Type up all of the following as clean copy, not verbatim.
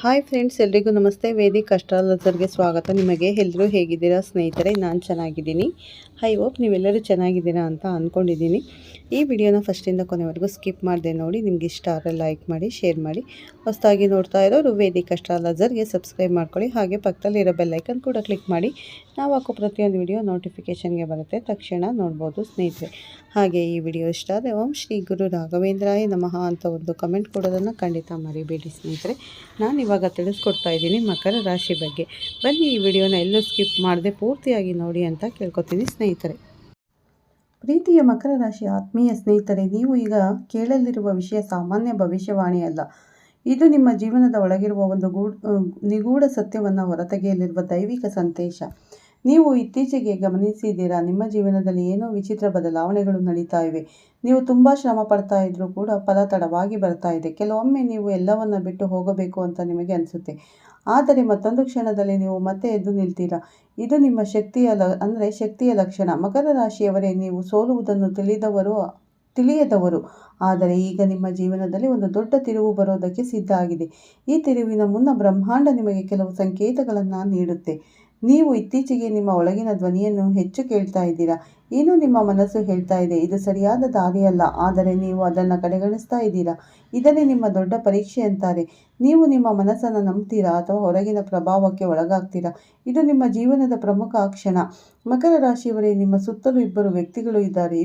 Hi friends, ಎಲ್ರಿಗೂ ನಮಸ್ತೆ. Vedic ಅಸ್ಟ್ರಾಲಜರ್ಗೆ ಸ್ವಾಗತ. ನಿಮಗೆ ಎಲ್ಲರೂ ಹೇಗಿದ್ದೀರಾ ಸ್ನೇಹಿತರೆ? ನಾನು ಚೆನ್ನಾಗಿದ್ದೀನಿ. ಐ ಹೋಪ್ ನೀವೆಲ್ಲರೂ ಚೆನ್ನಾಗಿದ್ದೀರಾ ಅಂತ ಅಂದ್ಕೊಂಡಿದ್ದೀನಿ. ಈ ವಿಡಿಯೋನ ಫಸ್ಟಿಂದ ಕೊನೆವರೆಗೂ ಸ್ಕಿಪ್ ಮಾಡದೆ ನೋಡಿ. ನಿಮ್ಗೆ ಇಷ್ಟ ಆದರೆ ಲೈಕ್ ಮಾಡಿ, ಶೇರ್ ಮಾಡಿ. ಹೊಸದಾಗಿ ನೋಡ್ತಾ ಇರೋರು ವೇದಿಕ್ ಅಸ್ಟ್ರಾಲಜರ್ಗೆ ಸಬ್ಸ್ಕ್ರೈಬ್ ಮಾಡ್ಕೊಳ್ಳಿ. ಹಾಗೆ ಪಕ್ಕದಲ್ಲಿರೋ ಬೆಲ್ಲೈಕನ್ ಕೂಡ ಕ್ಲಿಕ್ ಮಾಡಿ. ನಾವು ಹಾಕೋ ಪ್ರತಿಯೊಂದು ವಿಡಿಯೋ ನೋಟಿಫಿಕೇಷನ್ಗೆ ಬರುತ್ತೆ, ತಕ್ಷಣ ನೋಡ್ಬೋದು ಸ್ನೇಹಿತರೆ. ಹಾಗೆ ಈ ವಿಡಿಯೋ ಇಷ್ಟ ಆದರೆ ಓಂ ಶ್ರೀ ಗುರು ರಾಘವೇಂದ್ರಾಯ ನಮಃ ಅಂತ ಒಂದು ಕಮೆಂಟ್ ಕೊಡೋದನ್ನು ಖಂಡಿತ ಮರಿಬೇಡಿ ಸ್ನೇಹಿತರೆ. ನಾನು ಇವಾಗ ತಿಳಿಸ್ಕೊಡ್ತಾ ಇದ್ದೀನಿ ಮಕರ ರಾಶಿ ಬಗ್ಗೆ. ಬನ್ನಿ ಈ ವಿಡಿಯೋನ ಎಲ್ಲೂ ಸ್ಕಿಪ್ ಮಾಡದೆ ಪೂರ್ತಿಯಾಗಿ ನೋಡಿ ಅಂತ ಕೇಳ್ಕೊತೀನಿ ಸ್ನೇಹಿತರೆ. ಪ್ರೀತಿಯ ಮಕರ ರಾಶಿ ಆತ್ಮೀಯ ಸ್ನೇಹಿತರೆ, ನೀವು ಈಗ ಕೇಳಲಿರುವ ವಿಷಯ ಸಾಮಾನ್ಯ ಭವಿಷ್ಯವಾಣಿ ಅಲ್ಲ. ಇದು ನಿಮ್ಮ ಜೀವನದ ಒಳಗಿರುವ ಒಂದು ನಿಗೂಢ ಸತ್ಯವನ್ನು ಹೊರತೆಗೆಯಲಿರುವ ದೈವಿಕ ಸಂದೇಶ. ನೀವು ಇತ್ತೀಚೆಗೆ ಗಮನಿಸಿದ್ದೀರಾ, ನಿಮ್ಮ ಜೀವನದಲ್ಲಿ ಏನೋ ವಿಚಿತ್ರ ಬದಲಾವಣೆಗಳು ನಡೀತಾ ಇವೆ. ನೀವು ತುಂಬ ಶ್ರಮ ಪಡ್ತಾ ಇದ್ರೂ ಕೂಡ ಫಲ ತಡವಾಗಿ ಬರ್ತಾ ಇದೆ. ಕೆಲವೊಮ್ಮೆ ನೀವು ಎಲ್ಲವನ್ನ ಬಿಟ್ಟು ಹೋಗಬೇಕು ಅಂತ ನಿಮಗೆ ಅನಿಸುತ್ತೆ, ಆದರೆ ಮತ್ತೊಂದು ಕ್ಷಣದಲ್ಲಿ ನೀವು ಮತ್ತೆ ಎದ್ದು ನಿಲ್ತೀರಾ. ಇದು ನಿಮ್ಮ ಶಕ್ತಿಯ ಲಕ್ಷಣ. ಮಕರ ರಾಶಿಯವರೇ, ನೀವು ಸೋಲುವುದನ್ನು ತಿಳಿಯದವರು. ಆದರೆ ಈಗ ನಿಮ್ಮ ಜೀವನದಲ್ಲಿ ಒಂದು ದೊಡ್ಡ ತಿರುವು ಬರೋದಕ್ಕೆ ಸಿದ್ಧ ಆಗಿದೆ. ಈ ತಿರುವಿನ ಮುನ್ನ ಬ್ರಹ್ಮಾಂಡ ನಿಮಗೆ ಕೆಲವು ಸಂಕೇತಗಳನ್ನು ನೀಡುತ್ತೆ. ನೀವು ಇತ್ತೀಚೆಗೆ ನಿಮ್ಮ ಒಳಗಿನ ಧ್ವನಿಯನ್ನು ಹೆಚ್ಚು ಕೇಳ್ತಾ ಇದ್ದೀರಾ. ಏನೋ ನಿಮ್ಮ ಮನಸ್ಸು ಹೇಳ್ತಾ ಇದೆ, ಇದು ಸರಿಯಾದ ದಾರಿಯಲ್ಲ, ಆದರೆ ನೀವು ಅದನ್ನು ಕಡೆಗಣಿಸ್ತಾ ಇದ್ದೀರಾ. ಇದನ್ನೇ ನಿಮ್ಮ ದೊಡ್ಡ ಪರೀಕ್ಷೆ ಅಂತಾರೆ. ನೀವು ನಿಮ್ಮ ಮನಸ್ಸನ್ನು ನಂಬ್ತೀರಾ ಅಥವಾ ಹೊರಗಿನ ಪ್ರಭಾವಕ್ಕೆ ಒಳಗಾಗ್ತೀರಾ? ಇದು ನಿಮ್ಮ ಜೀವನದ ಪ್ರಮುಖ ಕ್ಷಣ. ಮಕರ ರಾಶಿಯವರೇ, ನಿಮ್ಮ ಸುತ್ತಲೂ ಇಬ್ಬರು ವ್ಯಕ್ತಿಗಳು ಇದ್ದಾರೆ.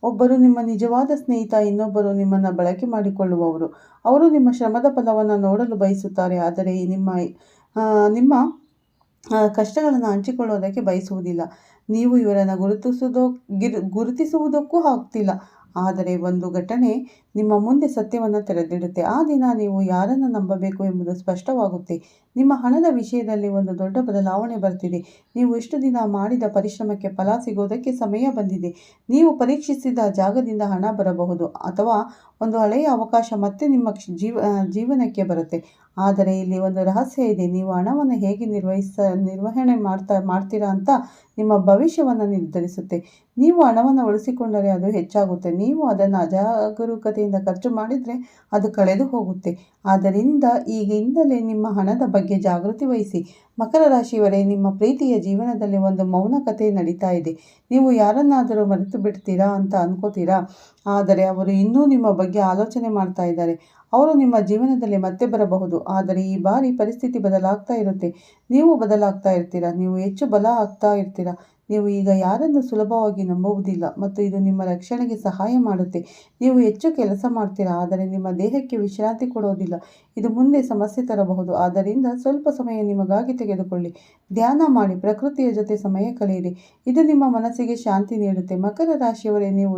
ಒಬ್ಬರು ನಿಮ್ಮ ನಿಜವಾದ ಸ್ನೇಹಿತ, ಇನ್ನೊಬ್ಬರು ನಿಮ್ಮನ್ನು ಬಳಕೆ ಮಾಡಿಕೊಳ್ಳುವವರು. ಅವರು ನಿಮ್ಮ ಶ್ರಮದ ಫಲವನ್ನು ನೋಡಲು ಬಯಸುತ್ತಾರೆ, ಆದರೆ ನಿಮ್ಮ ಕಷ್ಟಗಳನ್ನು ಹಂಚಿಕೊಳ್ಳೋದಕ್ಕೆ ಬಯಸುವುದಿಲ್ಲ. ನೀವು ಇವರನ್ನು ಗುರುತಿಸುವುದಕ್ಕೂ ಆಗ್ತಿಲ್ಲ. ಆದರೆ ಒಂದು ಘಟನೆ ನಿಮ್ಮ ಮುಂದೆ ಸತ್ಯವನ್ನು ತೆರೆದಿಡುತ್ತೆ. ಆ ದಿನ ನೀವು ಯಾರನ್ನು ನಂಬಬೇಕು ಎಂಬುದು ಸ್ಪಷ್ಟವಾಗುತ್ತೆ. ನಿಮ್ಮ ಹಣದ ವಿಷಯದಲ್ಲಿ ಒಂದು ದೊಡ್ಡ ಬದಲಾವಣೆ ಬರ್ತಿದೆ. ನೀವು ಇಷ್ಟು ದಿನ ಮಾಡಿದ ಪರಿಶ್ರಮಕ್ಕೆ ಫಲ ಸಿಗೋದಕ್ಕೆ ಸಮಯ ಬಂದಿದೆ. ನೀವು ಪರೀಕ್ಷಿಸಿದ ಜಾಗದಿಂದ ಹಣ ಬರಬಹುದು, ಅಥವಾ ಒಂದು ಹಳೆಯ ಅವಕಾಶ ಮತ್ತೆ ನಿಮ್ಮ ಜೀವನಕ್ಕೆ ಬರುತ್ತೆ. ಆದರೆ ಇಲ್ಲಿ ಒಂದು ರಹಸ್ಯ ಇದೆ. ನೀವು ಹಣವನ್ನು ಹೇಗೆ ನಿರ್ವಹಣೆ ಮಾಡ್ತೀರಾ ಅಂತ ನಿಮ್ಮ ಭವಿಷ್ಯವನ್ನು ನಿರ್ಧರಿಸುತ್ತೆ. ನೀವು ಹಣವನ್ನು ಉಳಿಸಿಕೊಂಡರೆ ಅದು ಹೆಚ್ಚಾಗುತ್ತೆ. ನೀವು ಅದನ್ನು ಅಜಾಗರೂಕತೆಯಿಂದ ಖರ್ಚು ಮಾಡಿದರೆ ಅದು ಕಳೆದು ಹೋಗುತ್ತೆ. ಆದ್ದರಿಂದ ಈಗಿಂದಲೇ ನಿಮ್ಮ ಹಣದ ಬಗ್ಗೆ ಜಾಗೃತಿ ವಹಿಸಿ. ಮಕರ ರಾಶಿಯವರೇ, ನಿಮ್ಮ ಪ್ರೀತಿಯ ಜೀವನದಲ್ಲಿ ಒಂದು ಮೌನ ಕಥೆ ನಡೀತಾ ಇದೆ. ನೀವು ಯಾರನ್ನಾದರೂ ಮರೆತು ಬಿಡ್ತೀರಾ ಅಂತ ಅನ್ಕೋತೀರಾ, ಆದರೆ ಅವರು ಇನ್ನೂ ನಿಮ್ಮ ಬಗ್ಗೆ ಆಲೋಚನೆ ಮಾಡ್ತಾ ಇದ್ದಾರೆ. ಅವರು ನಿಮ್ಮ ಜೀವನದಲ್ಲಿ ಮತ್ತೆ ಬರಬಹುದು, ಆದರೆ ಈ ಬಾರಿ ಪರಿಸ್ಥಿತಿ ಬದಲಾಗ್ತಾ ಇರುತ್ತೆ. ನೀವು ಬದಲಾಗ್ತಾ ಇರ್ತೀರಾ, ನೀವು ಹೆಚ್ಚು ಬಲ ಆಗ್ತಾ ಇರ್ತೀರಾ. ನೀವು ಈಗ ಯಾರನ್ನು ಸುಲಭವಾಗಿ ನಂಬುವುದಿಲ್ಲ ಮತ್ತು ಇದು ನಿಮ್ಮ ರಕ್ಷಣೆಗೆ ಸಹಾಯ ಮಾಡುತ್ತೆ. ನೀವು ಹೆಚ್ಚು ಕೆಲಸ ಮಾಡ್ತೀರಾ, ಆದರೆ ನಿಮ್ಮ ದೇಹಕ್ಕೆ ವಿಶ್ರಾಂತಿ ಕೊಡೋದಿಲ್ಲ. ಇದು ಮುಂದೆ ಸಮಸ್ಯೆ ತರಬಹುದು. ಆದ್ದರಿಂದ ಸ್ವಲ್ಪ ಸಮಯ ನಿಮಗಾಗಿ ತೆಗೆದುಕೊಳ್ಳಿ. ಧ್ಯಾನ ಮಾಡಿ, ಪ್ರಕೃತಿಯ ಜೊತೆ ಸಮಯ ಕಳೆಯಿರಿ. ಇದು ನಿಮ್ಮ ಮನಸ್ಸಿಗೆ ಶಾಂತಿ ನೀಡುತ್ತೆ. ಮಕರ ರಾಶಿಯವರೇ, ನೀವು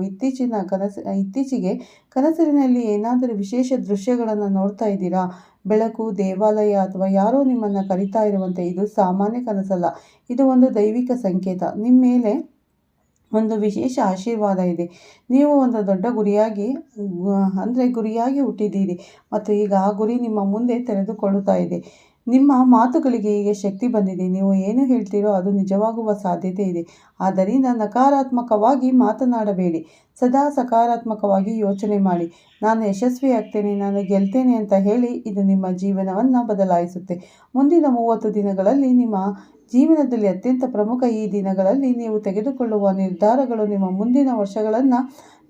ಇತ್ತೀಚೆಗೆ ಕನಸಿನಲ್ಲಿ ಏನಾದರೂ ವಿಶೇಷ ದೃಶ್ಯಗಳನ್ನು ನೋಡ್ತಾ ಇದ್ದೀರಾ? ಬೆಳಕು, ದೇವಾಲಯ ಅಥವಾ ಯಾರೋ ನಿಮ್ಮನ್ನು ಕರೀತಾ ಇರುವಂತೆ. ಇದು ಸಾಮಾನ್ಯ ಕನಸಲ್ಲ, ಇದು ಒಂದು ದೈವಿಕ ಸಂಕೇತ. ನಿಮ್ಮ ಮೇಲೆ ಒಂದು ವಿಶೇಷ ಆಶೀರ್ವಾದ ಇದೆ. ನೀವು ಒಂದು ದೊಡ್ಡ ಗುರಿಯಾಗಿ ಹುಟ್ಟಿದ್ದೀರಿ ಮತ್ತು ಈಗ ಆ ಗುರಿ ನಿಮ್ಮ ಮುಂದೆ ತೆರೆದುಕೊಳ್ಳುತ್ತಾ ಇದೆ. ನಿಮ್ಮ ಮಾತುಗಳಿಗೆ ಈಗ ಶಕ್ತಿ ಬಂದಿದೆ. ನೀವು ಏನು ಹೇಳ್ತೀರೋ ಅದು ನಿಜವಾಗುವ ಸಾಧ್ಯತೆ ಇದೆ. ಆದ್ದರಿಂದ ನಕಾರಾತ್ಮಕವಾಗಿ ಮಾತನಾಡಬೇಡಿ, ಸದಾ ಸಕಾರಾತ್ಮಕವಾಗಿ ಯೋಚನೆ ಮಾಡಿ. ನಾನು ಯಶಸ್ವಿಯಾಗ್ತೇನೆ, ನಾನು ಗೆಲ್ತೇನೆ ಅಂತ ಹೇಳಿ. ಇದು ನಿಮ್ಮ ಜೀವನವನ್ನು ಬದಲಾಯಿಸುತ್ತೆ. ಮುಂದಿನ 30 ದಿನಗಳಲ್ಲಿ ನಿಮ್ಮ ಜೀವನದಲ್ಲಿ ಅತ್ಯಂತ ಪ್ರಮುಖ. ಈ ದಿನಗಳಲ್ಲಿ ನೀವು ತೆಗೆದುಕೊಳ್ಳುವ ನಿರ್ಧಾರಗಳು ನಿಮ್ಮ ಮುಂದಿನ ವರ್ಷಗಳನ್ನು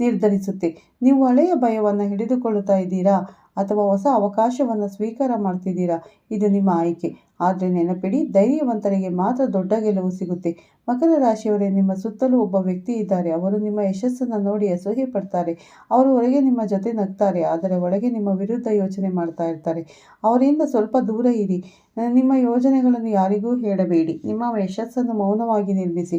ನಿರ್ಧರಿಸುತ್ತೆ. ನೀವು ಹಳೆಯ ಭಯವನ್ನು ಹಿಡಿದುಕೊಳ್ಳುತ್ತಾ ಇದ್ದೀರಾ ಅಥವಾ ಹೊಸ ಅವಕಾಶವನ್ನು ಸ್ವೀಕಾರ ಮಾಡ್ತಿದ್ದೀರಾ? ಇದು ನಿಮ್ಮ ಆಯ್ಕೆ. ಆದರೆ ನೆನಪಿಡಿ, ಧೈರ್ಯವಂತರಿಗೆ ಮಾತ್ರ ದೊಡ್ಡ ಗೆಲುವು ಸಿಗುತ್ತೆ. ಮಕರ ರಾಶಿಯವರೇ, ನಿಮ್ಮ ಸುತ್ತಲೂ ಒಬ್ಬ ವ್ಯಕ್ತಿ ಇದ್ದಾರೆ. ಅವರು ನಿಮ್ಮ ಯಶಸ್ಸನ್ನು ನೋಡಿ ಅಸೂಯೆ ಪಡ್ತಾರೆ. ಅವರು ಹೊರಗೆ ನಿಮ್ಮ ಜೊತೆ ನಗ್ತಾರೆ, ಆದರೆ ಒಳಗೆ ನಿಮ್ಮ ವಿರುದ್ಧ ಯೋಚನೆ ಮಾಡ್ತಾ ಇರ್ತಾರೆ. ಅವರಿಂದ ಸ್ವಲ್ಪ ದೂರ ಇರಿ. ನಿಮ್ಮ ಯೋಜನೆಗಳನ್ನು ಯಾರಿಗೂ ಹೇಳಬೇಡಿ. ನಿಮ್ಮ ಯಶಸ್ಸನ್ನು ಮೌನವಾಗಿ ನಿರ್ಮಿಸಿ.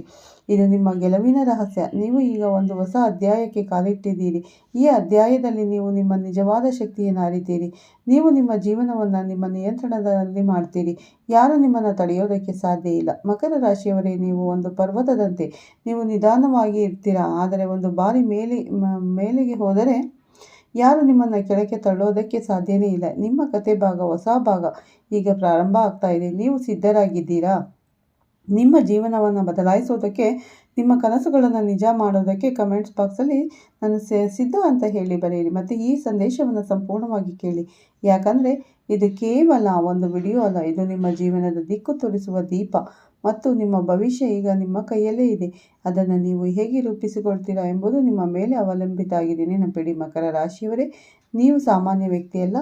ಇದು ನಿಮ್ಮ ಗೆಲುವಿನ ರಹಸ್ಯ. ನೀವು ಈಗ ಒಂದು ಹೊಸ ಅಧ್ಯಾಯಕ್ಕೆ ಕಾಲಿಟ್ಟಿದ್ದೀರಿ. ಈ ಅಧ್ಯಾಯದಲ್ಲಿ ನೀವು ನಿಮ್ಮ ನಿಜವಾದ ಶಕ್ತಿಯನ್ನು ಅರಿತೀರಿ. ನೀವು ನಿಮ್ಮ ಜೀವನವನ್ನು ನಿಮ್ಮ ನಿಯಂತ್ರಣದಲ್ಲಿ ಮಾಡ್ತೀರಿ. ಯಾರು ನಿಮ್ಮನ್ನು ತಡೆಯೋದಕ್ಕೆ ಸಾಧ್ಯ ಇಲ್ಲ. ಮಕರ ರಾಶಿಯವರೇ, ನೀವು ಒಂದು ಪರ್ವತದಂತೆ. ನೀವು ನಿಧಾನವಾಗಿ ಇರ್ತೀರಾ, ಆದರೆ ಒಂದು ಬಾರಿ ಮೇಲೆಗೆ ಹೋದರೆ ಯಾರು ನಿಮ್ಮನ್ನು ಕೆಳಕ್ಕೆ ತಳ್ಳೋದಕ್ಕೆ ಸಾಧ್ಯನೇ ಇಲ್ಲ. ನಿಮ್ಮ ಕತೆ ಹೊಸ ಭಾಗ ಈಗ ಪ್ರಾರಂಭ ಆಗ್ತಾ ಇದೆ. ನೀವು ಸಿದ್ಧರಾಗಿದ್ದೀರಾ? ನಿಮ್ಮ ಜೀವನವನ್ನು ಬದಲಾಯಿಸೋದಕ್ಕೆ ನಿಮ್ಮ ಕನಸುಗಳನ್ನು ನಿಜ ಮಾಡೋದಕ್ಕೆ ಕಮೆಂಟ್ಸ್ ಬಾಕ್ಸಲ್ಲಿ ನಾನು ಸಿದ್ಧ ಅಂತ ಹೇಳಿ ಬರೆಯಿರಿ ಮತ್ತು ಈ ಸಂದೇಶವನ್ನು ಸಂಪೂರ್ಣವಾಗಿ ಕೇಳಿ. ಯಾಕಂದರೆ ಇದು ಕೇವಲ ಒಂದು ವಿಡಿಯೋ ಅಲ್ಲ, ಇದು ನಿಮ್ಮ ಜೀವನದ ದಿಕ್ಕು ತೋರಿಸುವ ದೀಪ ಮತ್ತು ನಿಮ್ಮ ಭವಿಷ್ಯ ಈಗ ನಿಮ್ಮ ಕೈಯಲ್ಲೇ ಇದೆ. ಅದನ್ನು ನೀವು ಹೇಗೆ ರೂಪಿಸಿಕೊಳ್ತೀರಾ ಎಂಬುದು ನಿಮ್ಮ ಮೇಲೆ ಅವಲಂಬಿತ ಆಗಿದೆ. ನೆನಪಿಡಿ ಮಕರ ರಾಶಿಯವರೇ, ನೀವು ಸಾಮಾನ್ಯ ವ್ಯಕ್ತಿಯಲ್ಲ,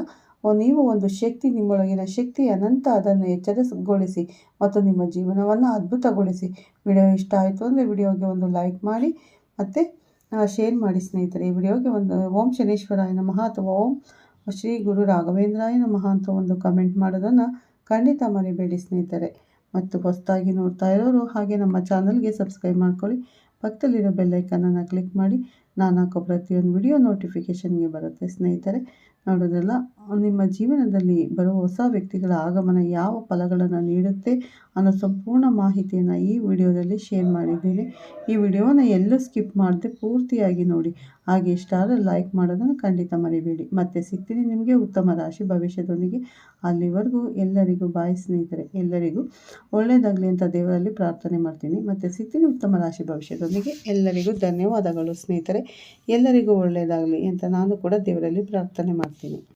ನೀವು ಒಂದು ಶಕ್ತಿ. ನಿಮ್ಮೊಳಗಿನ ಶಕ್ತಿ ಅನಂತ. ಅದನ್ನು ಎಚ್ಚರಗೊಳಿಸಿ ಮತ್ತು ನಿಮ್ಮ ಜೀವನವನ್ನು ಅದ್ಭುತಗೊಳಿಸಿ. ವಿಡಿಯೋ ಇಷ್ಟ ಆಯಿತು ಅಂದರೆ ವಿಡಿಯೋಗೆ ಒಂದು ಲೈಕ್ ಮಾಡಿ ಮತ್ತು ಶೇರ್ ಮಾಡಿ ಸ್ನೇಹಿತರೆ. ಈ ವಿಡಿಯೋಗೆ ಒಂದು ಓಂ ಶನೇಶ್ವರಾಯ ನಮಃ ಅಥವಾ ಓಂ ಶ್ರೀ ಗುರು ರಾಘವೇಂದ್ರಾಯ ನಮಃ ಅಂತ ಒಂದು ಕಮೆಂಟ್ ಮಾಡೋದನ್ನು ಖಂಡಿತ ಮರಿಬೇಡಿ ಸ್ನೇಹಿತರೆ. ಮತ್ತು ಹೊಸದಾಗಿ ನೋಡ್ತಾ ಇರೋರು ಹಾಗೆ ನಮ್ಮ ಚಾನಲ್ಗೆ ಸಬ್ಸ್ಕ್ರೈಬ್ ಮಾಡ್ಕೊಳ್ಳಿ. ಪಕ್ಕದಲ್ಲಿರೋ ಬೆಲ್ಲೈಕನನ್ನು ಕ್ಲಿಕ್ ಮಾಡಿ. ನಾನು ಹಾಕೋ ಪ್ರತಿಯೊಂದು ವಿಡಿಯೋ ನೋಟಿಫಿಕೇಷನ್ಗೆ ಬರುತ್ತೆ ಸ್ನೇಹಿತರೆ. ನೋಡೋದ್ರಲ್ಲ, ನಿಮ್ಮ ಜೀವನದಲ್ಲಿ ಬರುವ ಹೊಸ ವ್ಯಕ್ತಿಗಳ ಆಗಮನ ಯಾವ ಫಲಗಳನ್ನು ನೀಡುತ್ತೆ ಅನ್ನೋ ಸಂಪೂರ್ಣ ಮಾಹಿತಿಯನ್ನು ಈ ವಿಡಿಯೋದಲ್ಲಿ ಶೇರ್ ಮಾಡಿದ್ದೀನಿ. ಈ ವಿಡಿಯೋನ ಎಲ್ಲೂ ಸ್ಕಿಪ್ ಮಾಡದೆ ಪೂರ್ತಿಯಾಗಿ ನೋಡಿ. ಹಾಗೆ ಇಷ್ಟ ಆದರೆ ಲೈಕ್ ಮಾಡೋದನ್ನು ಖಂಡಿತ ಮರಿಬೇಡಿ. ಮತ್ತೆ ಸಿಗ್ತೀನಿ ನಿಮಗೆ ಉತ್ತಮ ರಾಶಿ ಭವಿಷ್ಯದೊಂದಿಗೆ. ಅಲ್ಲಿವರೆಗೂ ಎಲ್ಲರಿಗೂ ಬಾಯ್ ಸ್ನೇಹಿತರೆ. ಎಲ್ಲರಿಗೂ ಒಳ್ಳೆಯದಾಗಲಿ ಅಂತ ದೇವರಲ್ಲಿ ಪ್ರಾರ್ಥನೆ ಮಾಡ್ತೀನಿ. ಮತ್ತೆ ಸಿಗ್ತೀನಿ ಉತ್ತಮ ರಾಶಿ ಭವಿಷ್ಯದೊಂದಿಗೆ. ಎಲ್ಲರಿಗೂ ಧನ್ಯವಾದಗಳು ಸ್ನೇಹಿತರೆ. ಎಲ್ಲರಿಗೂ ಒಳ್ಳೆಯದಾಗಲಿ ಅಂತ ನಾನು ಕೂಡ ದೇವರಲ್ಲಿ ಪ್ರಾರ್ಥನೆ ಮಾಡ್ತೀನಿ.